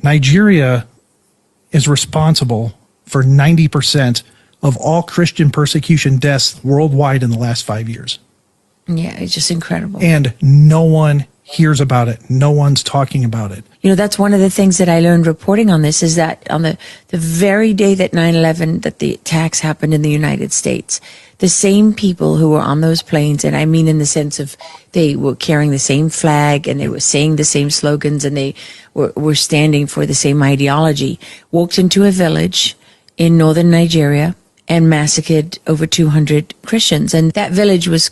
Nigeria is responsible for 90% of all Christian persecution deaths worldwide in the last 5 years. Yeah, it's just incredible. And no one hears about it. No one's talking about it. You know, that's one of the things that I learned reporting on this, is that on the very day that 9/11, that the attacks happened in the United States, the same people who were on those planes, and I mean in the sense of they were carrying the same flag and they were saying the same slogans and they were standing for the same ideology, walked into a village in northern Nigeria and massacred over 200 Christians. And that village was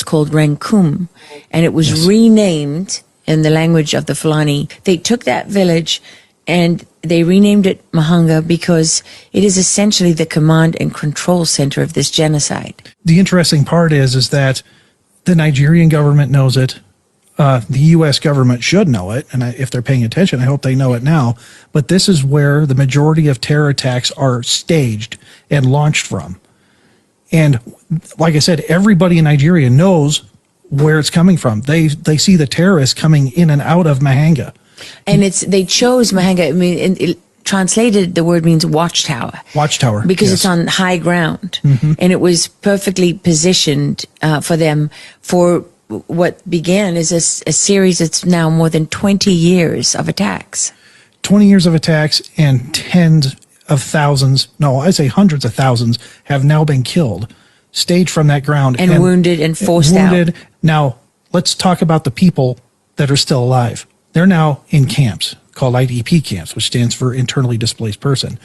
called Rankum, and it was renamed in the language of the Fulani. They took that village and they renamed it Mahanga because it is essentially the command and control center of this genocide. The interesting part is that the Nigerian government knows it. The U.S. government should know it, and if they're paying attention, I hope they know it now. But this is where the majority of terror attacks are staged and launched from. And like I said, everybody in Nigeria knows where it's coming from. They see the terrorists coming in and out of Mahanga. And they chose Mahanga. I mean, it translated, the word means watchtower. Watchtower. Because it's on high ground. And it was perfectly positioned for them for what began as a series that's now more than 20 years of attacks. 20 years of attacks, and tens of thousands, no, I'd say hundreds of thousands, have now been killed, staged from that ground. And wounded and forced out. Now, let's talk about the people that are still alive. They're now in camps called IDP camps, which stands for Internally Displaced Person.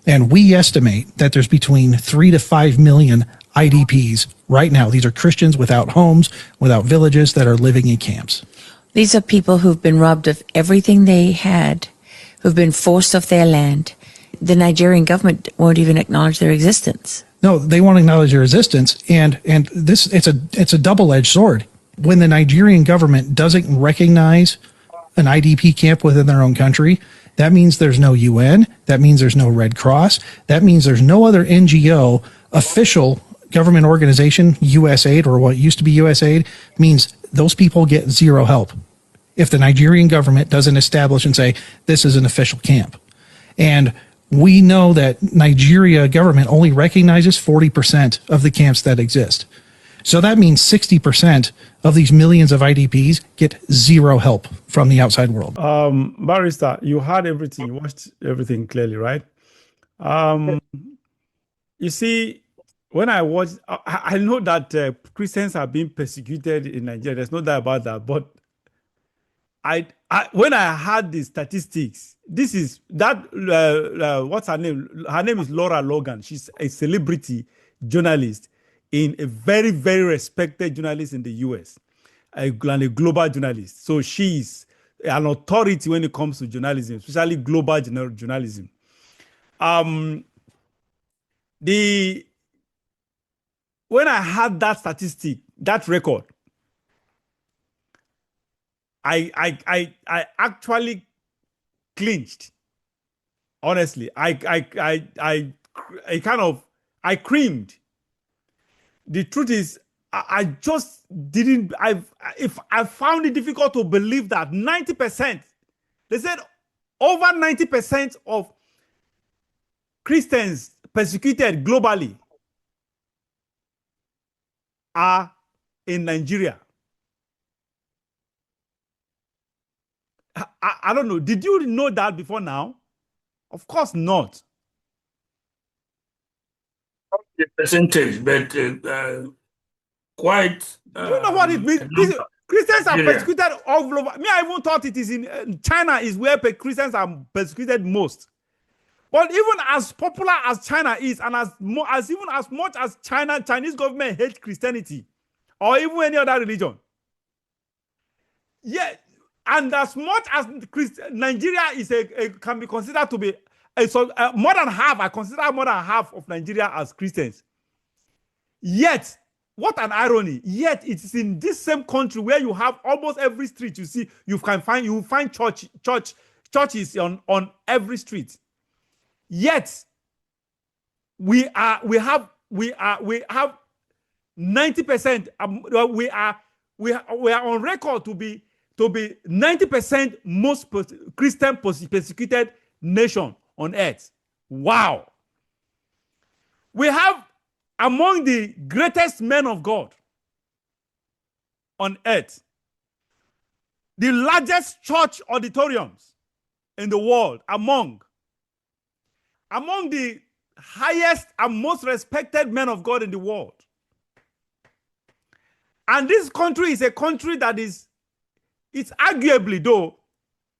And we estimate that there's between 3 to 5 million IDPs right now. These are Christians without homes, without villages, that are living in camps. These are people who've been robbed of everything they had, who've been forced off their land. The Nigerian government won't even acknowledge their existence. No, they won't acknowledge their existence, and this it's a double-edged sword. When the Nigerian government doesn't recognize an IDP camp within their own country, that means there's no UN, that means there's no Red Cross, that means there's no other NGO, official government organization, USAID, or what used to be USAID, means those people get zero help if the Nigerian government doesn't establish and say, this is an official camp. And we know that Nigeria government only recognizes 40% of the camps that exist. So that means 60% of these millions of IDPs get zero help from the outside world. Barrister, you heard everything, you watched everything clearly, right? You see, when I watch, I know that Christians are being persecuted in Nigeria. There's no doubt about that. But when I heard the statistics, this is that, what's her name? Her name is Laura Logan. She's a celebrity journalist, in a very, very respected journalist in the US, and a global journalist. So she's an authority when it comes to journalism, especially global journalism. When I had that statistic, that record, I actually clinched. Honestly, I creamed. The truth is, I just didn't. I found it difficult to believe that 90%. They said over 90% of Christians persecuted globally are in Nigeria. I don't know. Did you know that before now? Of course not. The percentage, but quite. Do you know what it means? Christians are persecuted all over. Me, I even thought it is in China is where Christians are persecuted most. But even as popular as China is, and as much as Chinese government hates Christianity, or even any other religion, yeah, and as much as Nigeria is can be considered to be more than half, I consider more than half of Nigeria as Christians. Yet, what an irony! Yet it is in this same country where you have almost every street you see, you will find churches on every street. Yet we have 90%. We are on record to be to be 90% most Christian persecuted nation on earth. Wow. We have among the greatest men of God on earth, the largest church auditoriums in the world, among the highest and most respected men of God in the world. And this country is a country that it's arguably, though,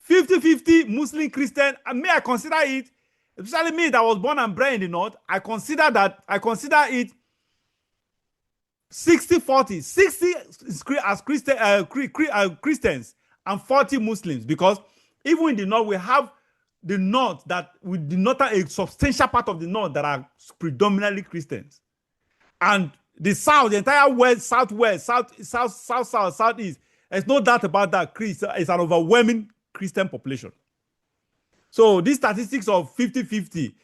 50-50 Muslim Christian, and may I consider it, especially me that was born and bred in the North, I consider it 60-40, 60 as Christians and 40 Muslims, because even in the North, we have the North a substantial part of the North that are predominantly Christians. And the South, the entire West, Southwest, South, Southeast, there's no doubt about that. It's an overwhelming Christian population. So these statistics of 50-50,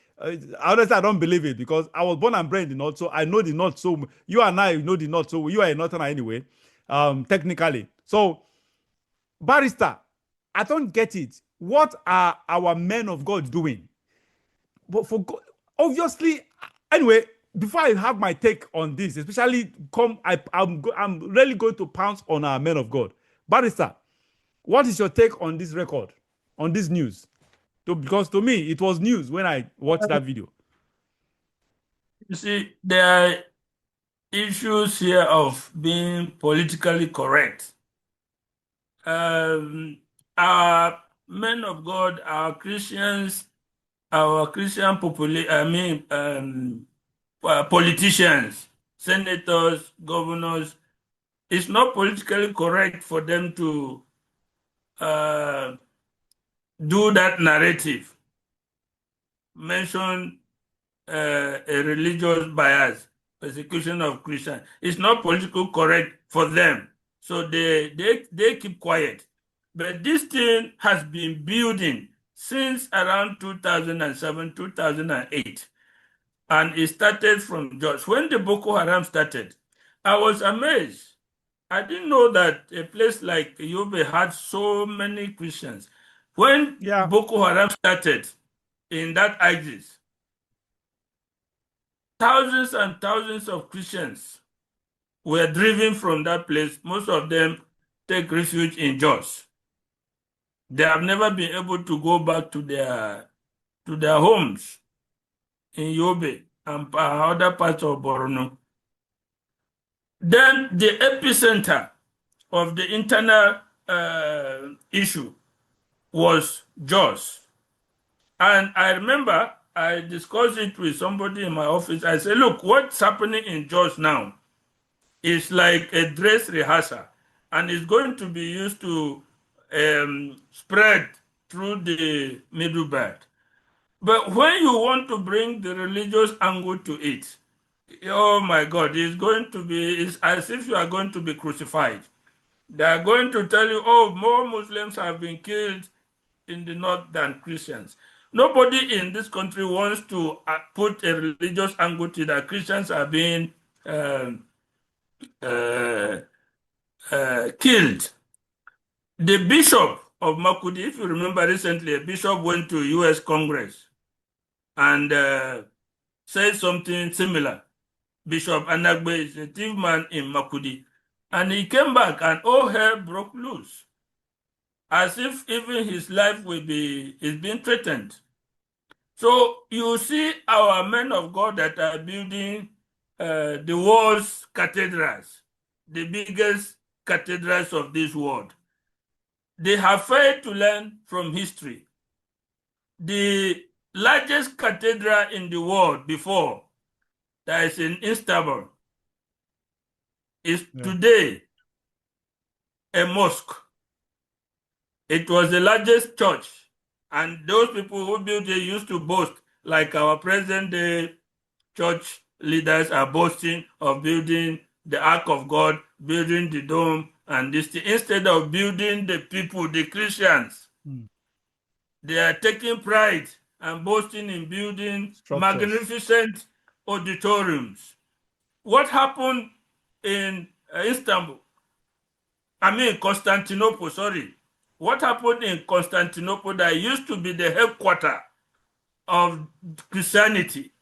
honestly, I don't believe it, because I was born and bred in the North, so I know the North. So you and I know the North, so you are a Northerner anyway, technically. So, Barrister, I don't get it. What are our men of God doing? But for God, obviously, anyway, before I have my take on this, especially I'm really going to pounce on our men of God. Barrister, what is your take on this record, on this news? Because to me, it was news when I watched that video. You see, there are issues here of being politically correct. Our men of God, our Christians, our Christian politicians, senators, governors, it's not politically correct for them to do that narrative, mention a religious bias, persecution of Christians. It's not politically correct for them. So they keep quiet. But this thing has been building since around 2007, 2008. And it started from Jos. When the Boko Haram started, I was amazed. I didn't know that a place like Yobe had so many Christians. When Boko Haram started in that axis, thousands and thousands of Christians were driven from that place. Most of them take refuge in Jos. They have never been able to go back to their homes in Yobe and other parts of Borno. Then the epicenter of the internal issue was Jos. And I remember I discussed it with somebody in my office. I said, look, what's happening in Jos now is like a dress rehearsal, and it's going to be used to spread through the Middle Belt. But when you want to bring the religious angle to it, oh my God, it's as if you are going to be crucified. They are going to tell you, oh, more Muslims have been killed in the North than Christians. Nobody in this country wants to put a religious angle to that Christians are being killed. The Bishop of Makudi, if you remember recently, a bishop went to US Congress and said something similar. Bishop Anagbe is a thief man in Makudi. And he came back and all hell broke loose, as if even his life is being threatened. So you see our men of God that are building the world's cathedrals, the biggest cathedrals of this world. They have failed to learn from history. The largest cathedral in the world before, that is in Istanbul, is today a mosque. It was the largest church, and those people who built it used to boast, like our present-day church leaders are boasting of building the Ark of God, building the dome, and this thing. Instead of building the people, the Christians, they are taking pride and boasting in building magnificent auditoriums. What happened in Istanbul? I mean, Constantinople, sorry. What happened in Constantinople that used to be the headquarters of Christianity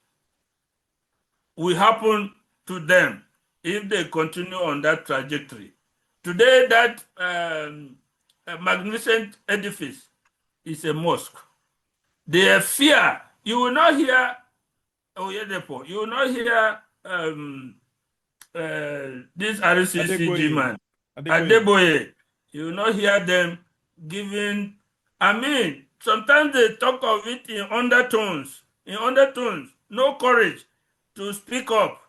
will happen to them if they continue on that trajectory. Today, that magnificent edifice is a mosque. They fear. You will not hear, you will not hear this RCCG man, Adeboye. You will not hear them giving. I mean, sometimes they talk of it in undertones, no courage to speak up.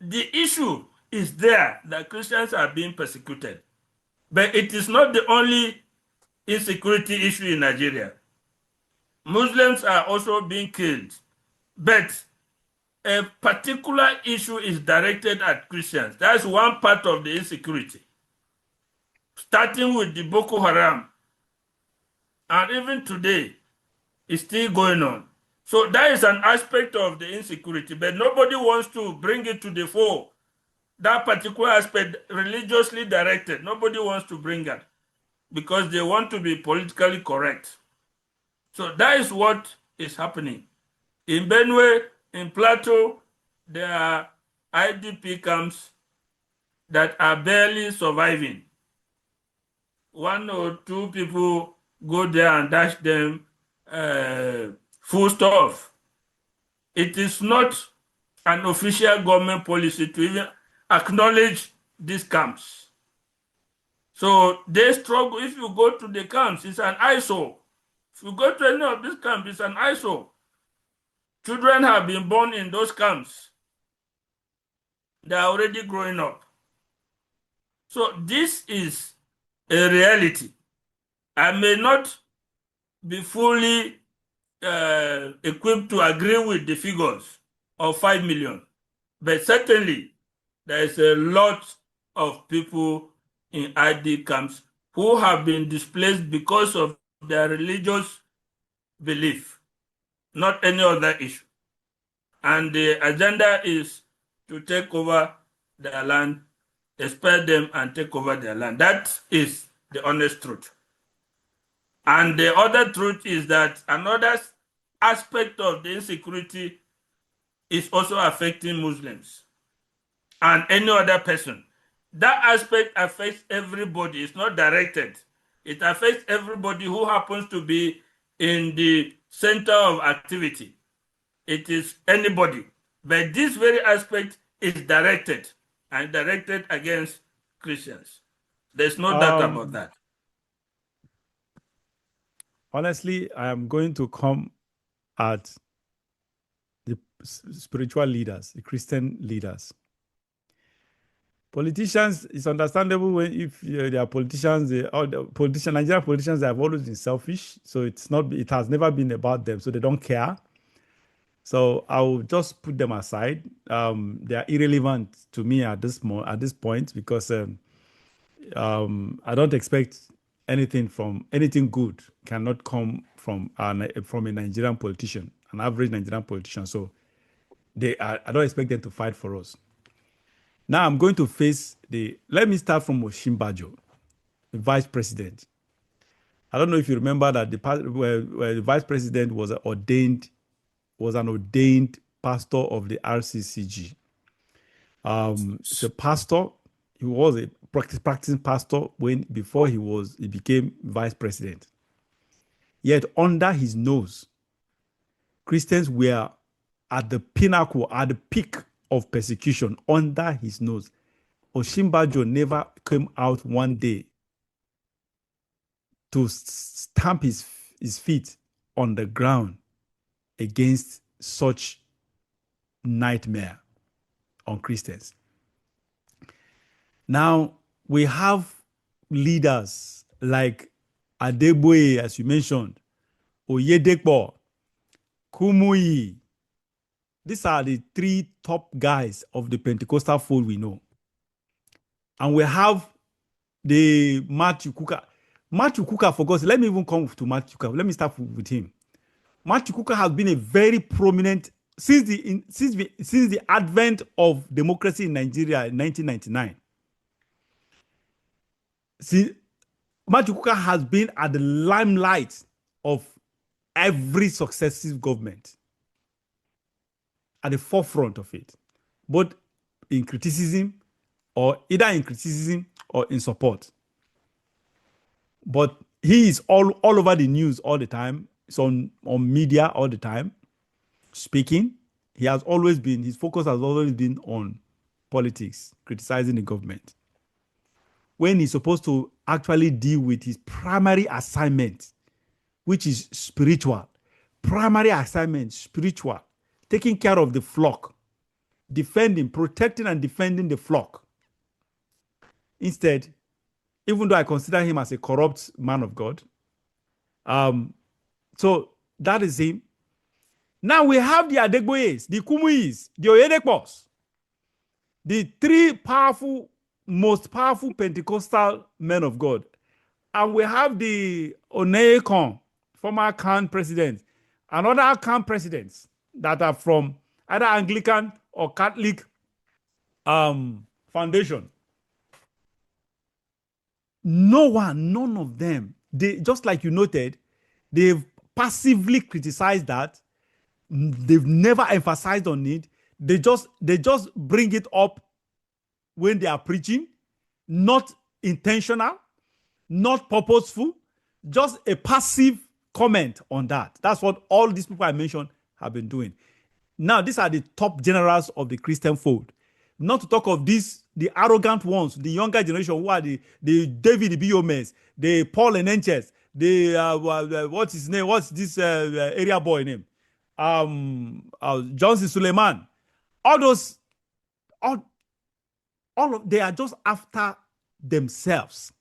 The issue is there that Christians are being persecuted, but it is not the only insecurity issue in Nigeria. Muslims are also being killed, but a particular issue is directed at Christians. That's one part of the insecurity, starting with the Boko Haram, and even today, it's still going on. So that is an aspect of the insecurity, but nobody wants to bring it to the fore. That particular aspect, religiously directed, nobody wants to bring that because they want to be politically correct. So that is what is happening. In Benue, in Plateau, there are IDP camps that are barely surviving. 1 or 2 people go there and dash them food stuff. It is not an official government policy to even acknowledge these camps. So they struggle. If you go to the camps, it's an eyesore. If you go to any of these camps, it's an eyesore. Children have been born in those camps. They are already growing up. So this is a reality. I may not be fully equipped to agree with the figures of 5 million, but certainly there is a lot of people in ID camps who have been displaced because of their religious belief, not any other issue. And the agenda is to take over their land, expel them and take over their land. That is the honest truth. And the other truth is that another aspect of the insecurity is also affecting Muslims and any other person. That aspect affects everybody. It's not directed. It affects everybody who happens to be in the center of activity. It is anybody. But this very aspect is directed and directed against Christians. There's no doubt about that. Honestly, I am going to come at the spiritual leaders, the Christian leaders. Politicians, it's understandable when if they are politicians, Nigerian politicians, they have always been selfish. So it has never been about them. So they don't care. So I will just put them aside. They are irrelevant to me at this point because I don't expect anything good cannot come from a Nigerian politician, an average Nigerian politician. So I don't expect them to fight for us. Now I'm going to face let me start from Osinbajo, the vice president. I don't know if you remember that the vice president was an ordained pastor of the RCCG. The pastor, he was a practicing pastor before he became vice president. Yet under his nose, Christians were at the pinnacle, at the peak of persecution under his nose. Osinbajo never came out one day to stamp his feet on the ground against such nightmare on Christians. Now, we have leaders like Adeboye, as you mentioned, Oyedepo, Kumuyi. These are the 3 top guys of the Pentecostal fold we know. And we have the Matthew Kuka. Matthew Kuka, for God's sake, let me even come to Matthew Kuka. Let me start with him. Matthew Kuka has been a very prominent since the advent of democracy in Nigeria in 1999. See, Martin Kuka has been at the limelight of every successive government, at the forefront of it, both in criticism or either in criticism or in support. But he is all over the news all the time. It's on media all the time, speaking. He has always been, his focus has always been on politics, criticizing the government, when he's supposed to actually deal with his primary assignment, which is spiritual. Primary assignment, spiritual, taking care of the flock, defending, protecting and defending the flock. Instead, even though I consider him as a corrupt man of God, so that is him. Now we have the Adegboyes, the Kumuis, the Oyedekpos, the three powerful, most powerful Pentecostal men of God. And we have the Oneyekon, former Khan president, and other Khan presidents that are from either Anglican or Catholic foundation. None of them, they, just like you noted, they've passively criticized that. They've never emphasized on it. They just bring it up when they are preaching, not intentional, not purposeful, just a passive comment on that. That's what all these people I mentioned have been doing. Now, these are the top generals of the Christian fold. Not to talk of these, the arrogant ones, the younger generation who are the David Biomes, the Paul Enenches, the what's his name? What's this area boy name? Johnson Suleiman. All those, all of, they are just after themselves.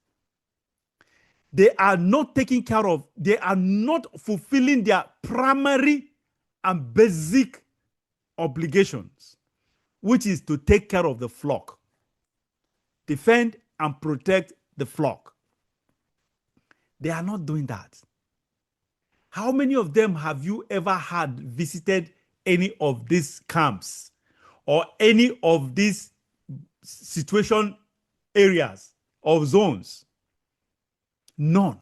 They are not taking care of, they are not fulfilling their primary and basic obligations, which is to take care of the flock, defend and protect the flock. They are not doing that. How many of them have you ever had visited any of these camps or any of these situation areas or zones? None.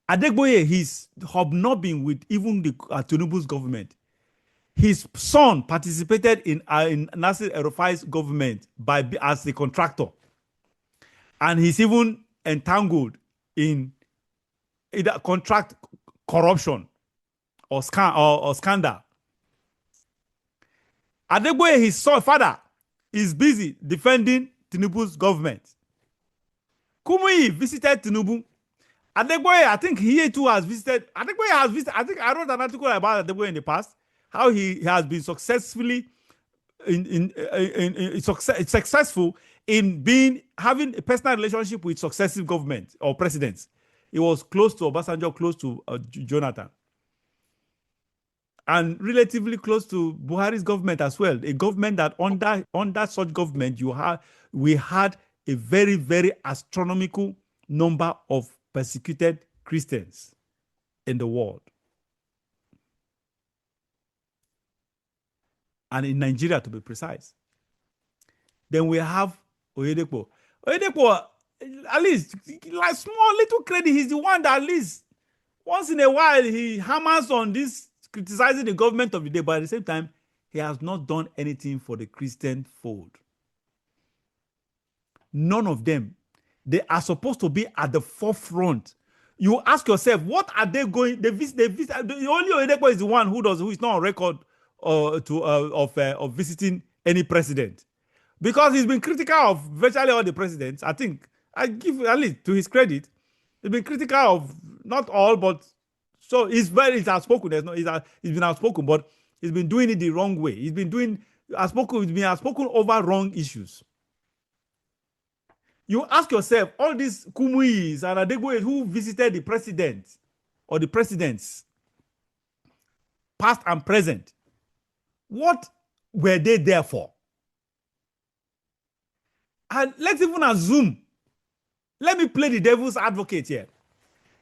Adegboye, he's hobnobbing with even the Tinubu's government. His son participated in Nasir El-Rufai's government as a contractor. And he's even entangled in either contract corruption or scandal. Adegboye, his father, is busy defending Tinubu's government. Kumuyi visited Tinubu. Adegboye, I think he too has visited. Adegboye has visited. I think I wrote an article about Adegboye in the past, how he has been successfully successful in having a personal relationship with successive governments or presidents. He was close to Obasanjo, close to Jonathan, and relatively close to Buhari's government as well. A government that under such government we had a very, very astronomical number of persecuted Christians in the world. And in Nigeria, to be precise. Then we have Oyedepo. Oyedepo, at least, like small little credit, he's the one that at least once in a while he hammers on this, criticizing the government of the day, but at the same time, he has not done anything for the Christian fold. None of them. They are supposed to be at the forefront. You ask yourself, what are they going? The only Oyedepo is the one who is not on record of visiting any president, because he's been critical of virtually all the presidents. I think I give at least to his credit, he's been critical of not all, but so he's outspoken. He's been outspoken, but he's been doing it the wrong way. He's been outspoken over wrong issues. You ask yourself, all these Kumuis and Adegboyes who visited the president or the presidents, past and present, what were they there for? And let's even assume, let me play the devil's advocate here.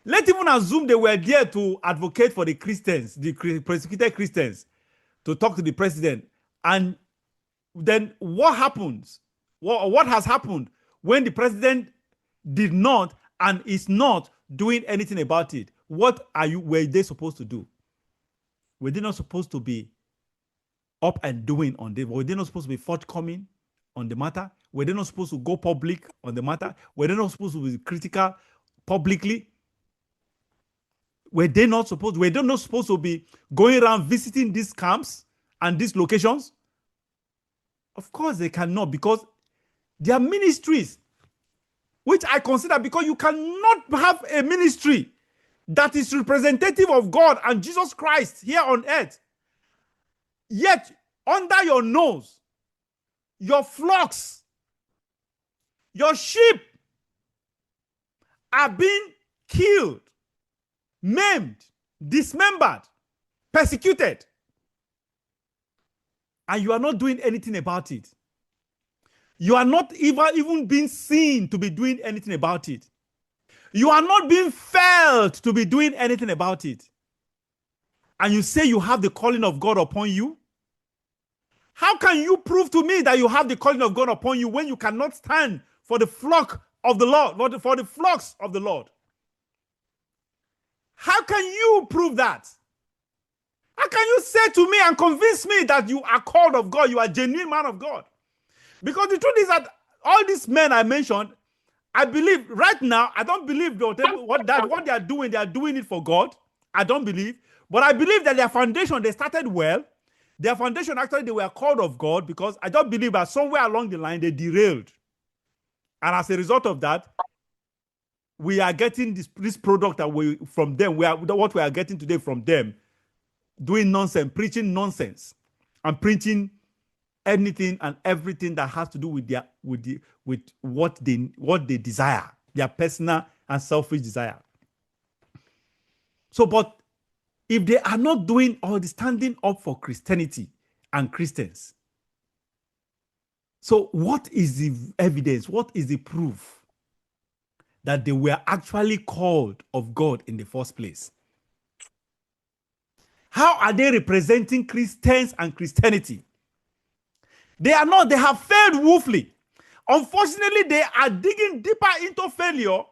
Let's even assume they were there to advocate for the Christians, the persecuted Christians, to talk to the president. And then what happens? What has happened when the president did not and is not doing anything about it, what were they supposed to do? Were they not supposed to be up and doing on this? Were they not supposed to be forthcoming on the matter? Were they not supposed to go public on the matter? Were they not supposed to be critical publicly? Were they not supposed to be going around visiting these camps and these locations? Of course they cannot, because their ministries, which I consider, because you cannot have a ministry that is representative of God and Jesus Christ here on earth, yet under your nose, your flocks, your sheep are being killed, maimed, dismembered, persecuted, and you are not doing anything about it. You are not even being seen to be doing anything about it. You are not being felt to be doing anything about it. And you say you have the calling of God upon you? How can you prove to me that you have the calling of God upon you when you cannot stand for the flock of the Lord, for the flocks of the Lord? How can you prove that? How can you say to me and convince me that you are called of God, you are a genuine man of God? Because the truth is that all these men I mentioned, I believe right now, I don't believe what they are doing it for God. I don't believe. But I believe that their foundation, they started well. Their foundation, actually, they were called of God, because I don't believe that somewhere along the line, they derailed. And as a result of that, we are getting this product from them. What we are getting today from them, doing nonsense, preaching nonsense, and preaching anything and everything that has to do with what they desire, their personal and selfish desire. So, but if they are not doing all the standing up for Christianity and Christians, so what is the evidence? What is the proof that they were actually called of God in the first place? How are they representing Christians and Christianity? They are not. They have failed woefully. Unfortunately, they are digging deeper into failure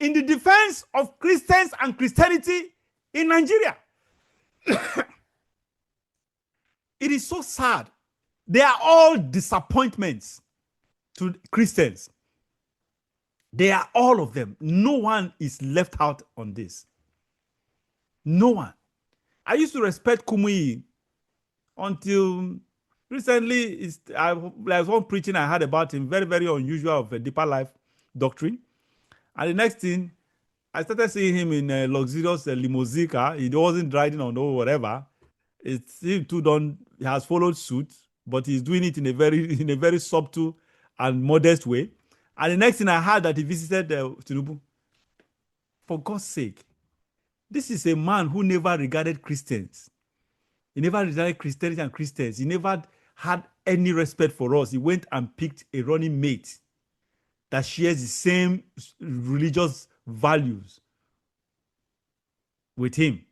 in the defense of Christians and Christianity in Nigeria. It is so sad. They are all disappointments to Christians. They are all of them. No one is left out on this. No one. I used to respect Kumuyi until recently. There's one preaching I heard about him, very, very unusual, of a deeper life doctrine. And the next thing, I started seeing him in a luxurious limousine car. He wasn't riding on or whatever. He has followed suit, but he's doing it in a very subtle and modest way. And the next thing I heard, that he visited Tinubu. For God's sake, this is a man who never regarded Christians. He never regarded Christianity and Christians. He never had any respect for us. He went and picked a running mate that shares the same religious values with him.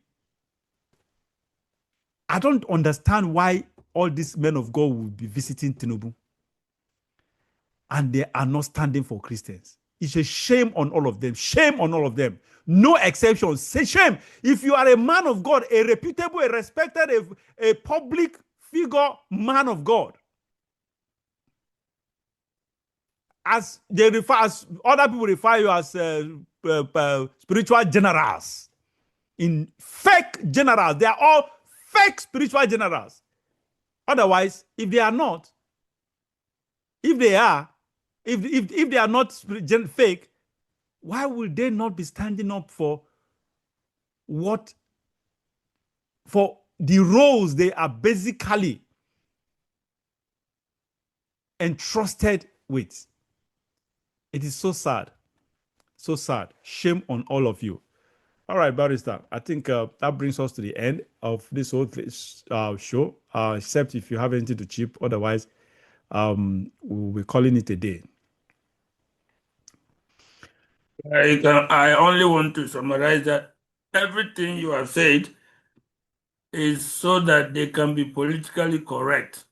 I don't understand why all these men of God will be visiting Tinubu and they are not standing for Christians. It's a shame on all of them. Shame on all of them. No exceptions. Say shame. If you are a man of God, a reputable, a respected, a public figure man of God, as other people refer you as spiritual generals, in fake generals. They are all fake spiritual generals. Otherwise, if they are not, if they are not fake, why will they not be standing up for the roles they are basically entrusted with? It is so sad. So sad. Shame on all of you. All right, Barrister, I think that brings us to the end of this whole show, except if you have anything to chip. Otherwise, we'll be calling it a day. I only want to summarize that everything you have said is so that they can be politically correct.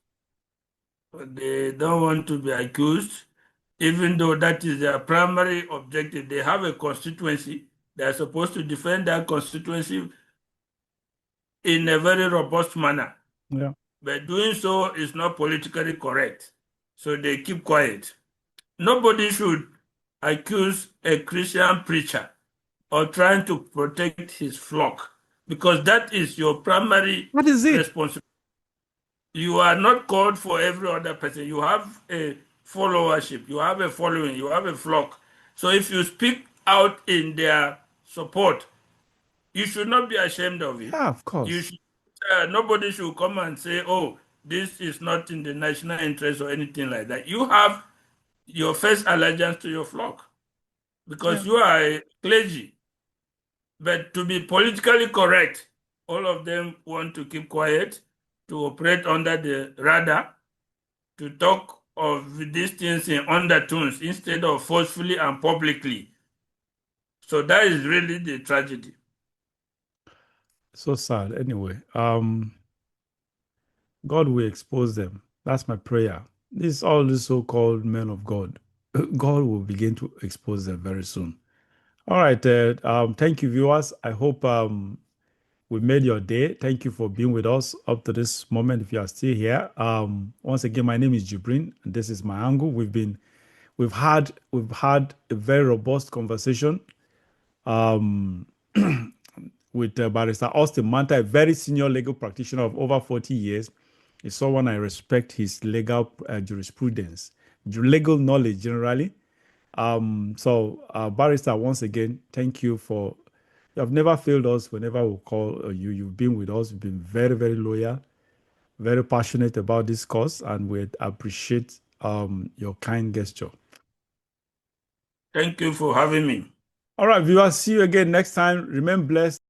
They don't want to be accused. even though that is their primary objective. They have a constituency. They are supposed to defend that constituency in a very robust manner. Yeah. But doing so is not politically correct. So they keep quiet. Nobody should accuse a Christian preacher of trying to protect his flock, because that is your primary What is it? responsibility. You are not called for every other person. You have a followership, you have a following, you have a flock. So if you speak out in their support, you should not be ashamed of it. Yeah, of course. You should, nobody should come and say, oh, this is not in the national interest or anything like that. You have your first allegiance to your flock because you are a clergy. But to be politically correct, all of them want to keep quiet, to operate under the radar, to talk of these things in undertones instead of forcefully and publicly. So that is really the tragedy. So sad. Anyway, God will expose them. That's my prayer. This all these so-called men of God, God will begin to expose them very soon. All right. Thank you, viewers. I hope we made your day. Thank you for being with us up to this moment. If you are still here, once again, my name is JIBRIN, and this is my angle. We've had a very robust conversation with Barrister Austin Manta, a very senior legal practitioner of over 40 years. Is someone I respect his legal jurisprudence, legal knowledge generally. Barrister, once again, thank you for, you have never failed us whenever we call you. You've been with us. You've been very, very loyal, very passionate about this cause, and we appreciate your kind gesture. Thank you for having me. All right, viewers, see you again next time. Remain blessed.